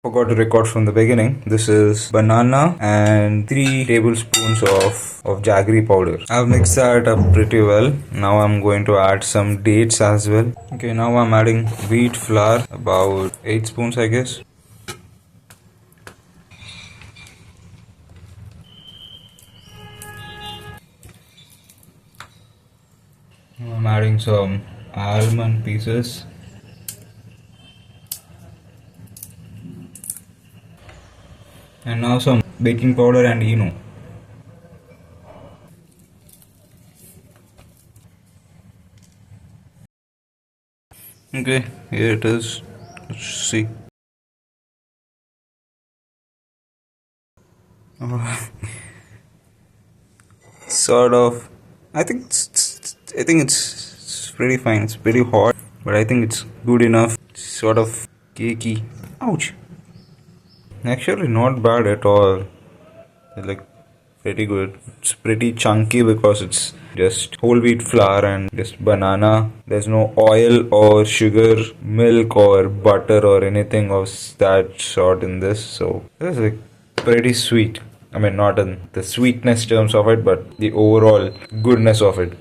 Forgot to record from the beginning. This is banana and 3 tablespoons of jaggery powder. I've mixed that up pretty well. Now I'm going to add some dates as well. Okay, now I'm adding wheat flour, about 8 spoons I guess. Now I'm adding some almond pieces. And now some baking powder and ENO. Okay, here it is. Let's see. Sort of. I think it's pretty fine. It's pretty hot, but I think it's good enough. Sort of cakey. Ouch. Actually, not bad at all. Like pretty good. It's pretty chunky because it's just whole wheat flour and just banana. There's no oil or sugar, milk or butter or anything of that sort in this. So it's like pretty sweet. I mean, not in the sweetness terms of it, but the overall goodness of it.